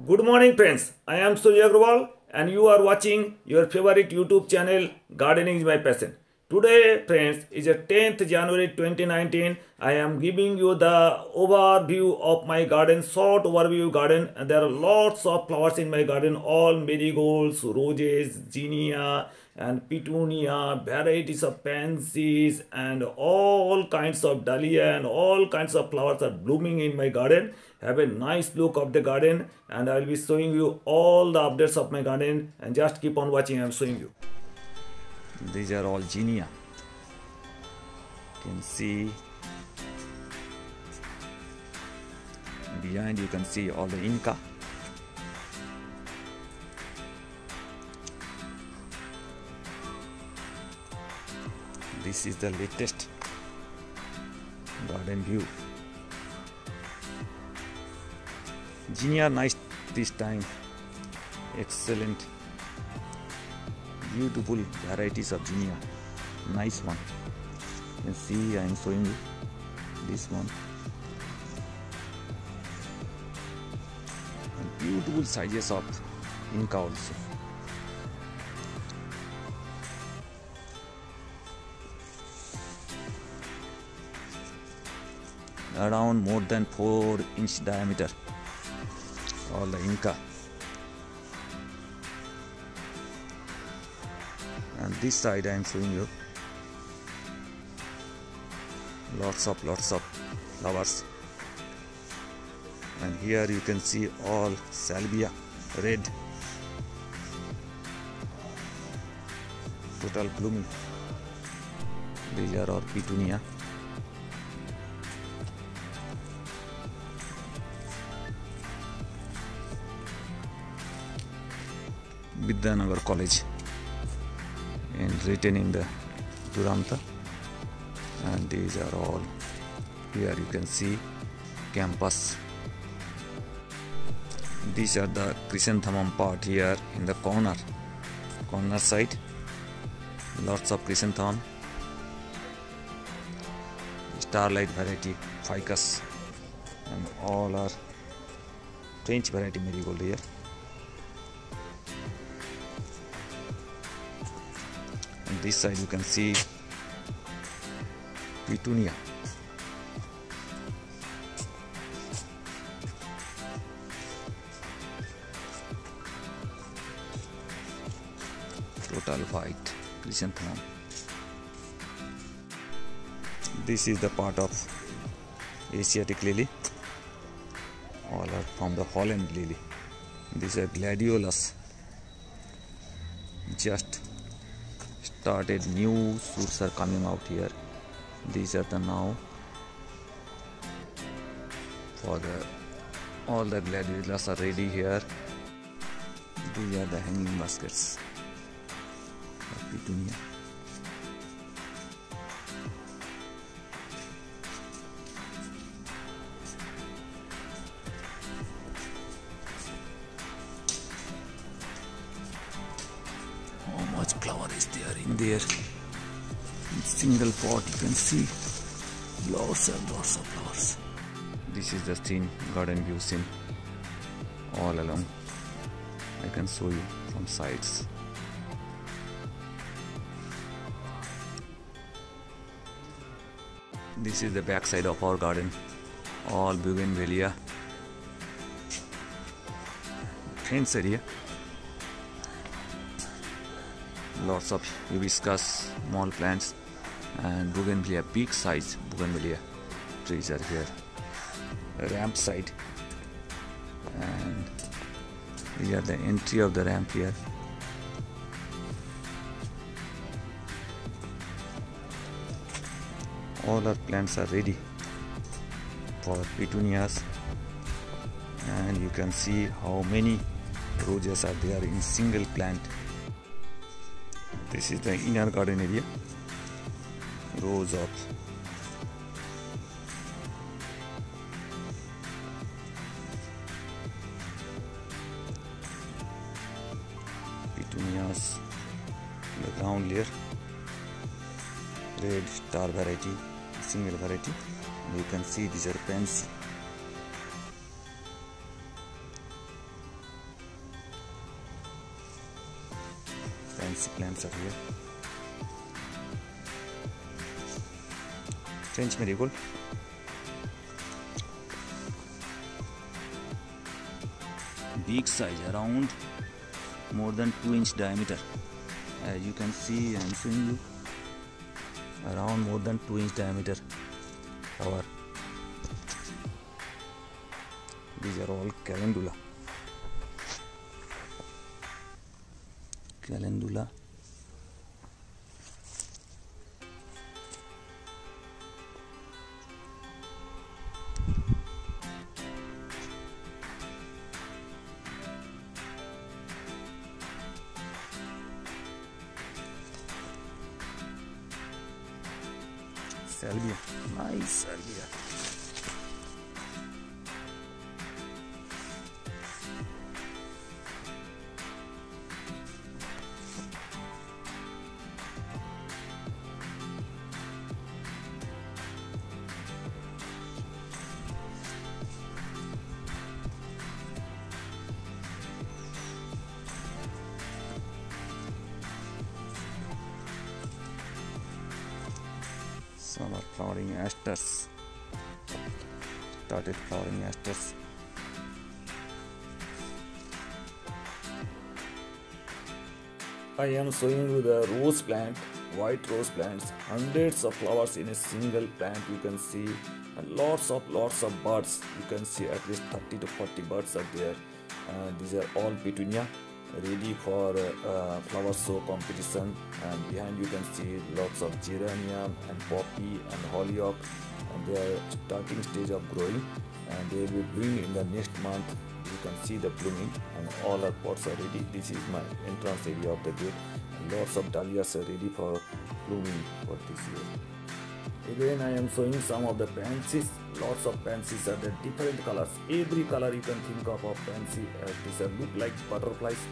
Good morning friends, I am Surya Agrawal and you are watching your favorite YouTube channel Gardening is my passion. Today friends is a 10th January 2019. I am giving you the overview of my garden, short overview garden, and there are lots of flowers in my garden, all marigolds, roses, zinnia and petunia, varieties of pansies and all kinds of dahlia and all kinds of flowers are blooming in my garden. Have a nice look of the garden and I will be showing you all the updates of my garden, and just keep on watching. I am showing you. These are all zinnia. You can see behind, you can see all the Inca. This is the latest garden view. Zinnia nice this time, excellent, beautiful varieties of zinnia, nice one. You can see I am showing you this one, and beautiful sizes of Inca also. Around more than 4-inch diameter, all the Inca. And this side I am showing you lots of flowers, and here you can see all salvia, red, total blooming. These are all petunia. Vidyanagar College and written in the Duranta, and these are all, here you can see campus. These are the chrysanthemum part here in the corner side, lots of chrysanthemum, starlight variety, ficus, and all are French variety marigold here. This side you can see petunia. Total white chrysanthemum. This is the part of Asiatic lily. All are from the Holland lily. These are gladiolus. Just started, new shoots are coming out here. These are the now for the, all the gladiolus are ready here. These are the hanging baskets of petunia. How much flower is there in there? In single pot you can see lots of flowers. This is the scene, garden view scene all along. I can show you from sides. This is the back side of our garden, all bougainvillea, fence area. Lots of hibiscus, small plants, and bougainvillea, big size bougainvillea trees are here. Ramp side, and we are the entry of the ramp here. All our plants are ready for petunias, and you can see how many roses are there in single plant. This is the inner garden area, rows of petunias in the ground layer, red star variety, single variety. You can see these are pansy. fancy plants are here. French marigold. Big size, around more than 2-inch diameter. As you can see, I am showing you around more than 2-inch diameter flower. These are all calendula. Salvia, nice salvia. Some are flowering asters. Started flowering asters. I am showing you the rose plant, white rose plants, hundreds of flowers in a single plant. You can see lots of buds. You can see at least 30 to 40 buds are there. These are all petunia, ready for flower show competition. And behind you can see lots of geranium and poppy and hollyhock, and they are starting stage of growing, and they will bloom in the next month. You can see the blooming, and all our pots are ready. This is my entrance area of the gate, and lots of dahlias are ready for blooming for this year. Again, I am showing some of the pansies. Lots of pansies are the different colors. Every color you can think of pansy. These are look like butterflies,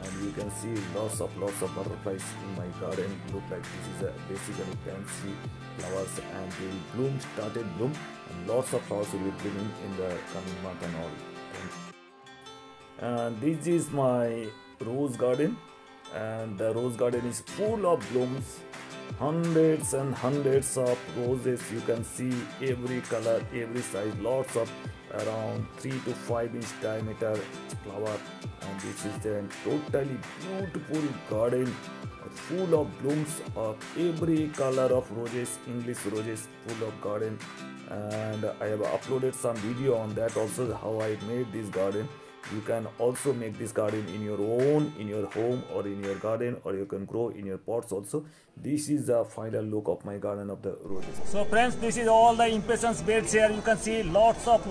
and you can see lots of butterflies in my garden. Look like this is a basically pansy flowers, and they will bloom, started bloom, and lots of flowers will be blooming in the coming month and all. And this is my rose garden, and the rose garden is full of blooms. Hundreds and hundreds of roses. You can see every color, every size, lots of around 3 to 5 inch diameter flower. And this is a totally beautiful garden full of blooms of every color of roses, English roses, full of garden. And I have uploaded some video on that also, how I made this garden. You can also make this garden in your own, in your home or in your garden, or you can grow in your pots also. This is the final look of my garden of the roses. So friends, this is all the impatiens beds here. You can see lots of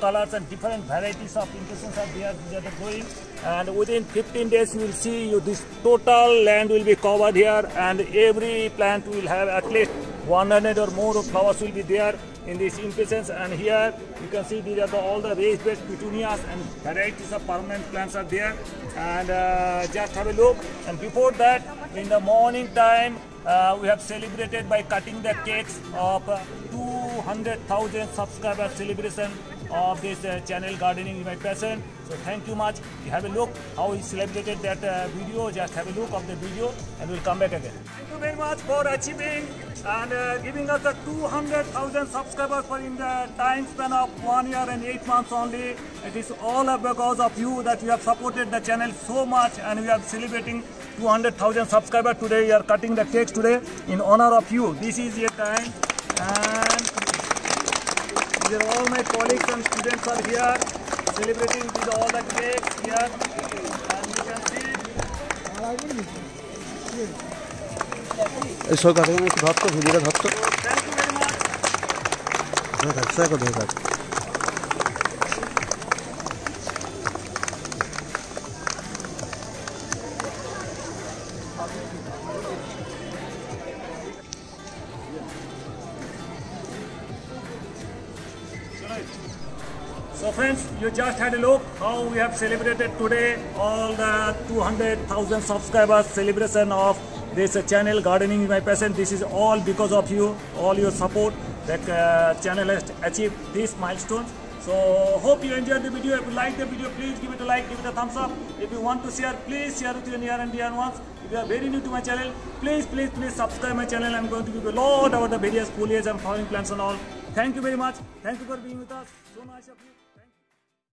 colors and different varieties of impatiens are there. These are the growing, and within 15 days you will see this total land will be covered here, and every plant will have at least 100 or more flowers will be there in these impatiens. And here you can see these are all the raised bed petunias, and varieties of permanent plants are there. And just have a look. And before that, in the morning time, we have celebrated by cutting the cakes of 200,000 subscriber celebration of this channel Gardening is My Passion. So thank you much. You have a look how we celebrated that video. Just have a look of the video, and we'll come back again. Thank you very much for achieving and giving us the 200,000 subscribers for in the time span of 1 year and 8 months only. It is all because of you that you have supported the channel so much, and we are celebrating 200,000 subscribers today. We are cutting the cakes today in honor of you. This is your time, and these are all my colleagues and students are here celebrating with all the cakes here, and you can see. So thank you very much. So friends, you just had a look how we have celebrated today all the 200,000 subscribers celebration of this channel Gardening is My Passion. This is all because of you, all your support that channel has achieved these milestones. So hope you enjoyed the video. If you like the video, please give it a like, give it a thumbs up. If you want to share, please share with your near and dear ones. If you are very new to my channel, please subscribe my channel. I'm going to give you a lot about the various foliage and flowering plants and all. Thank you very much. Thank you for being with us. So nice of you.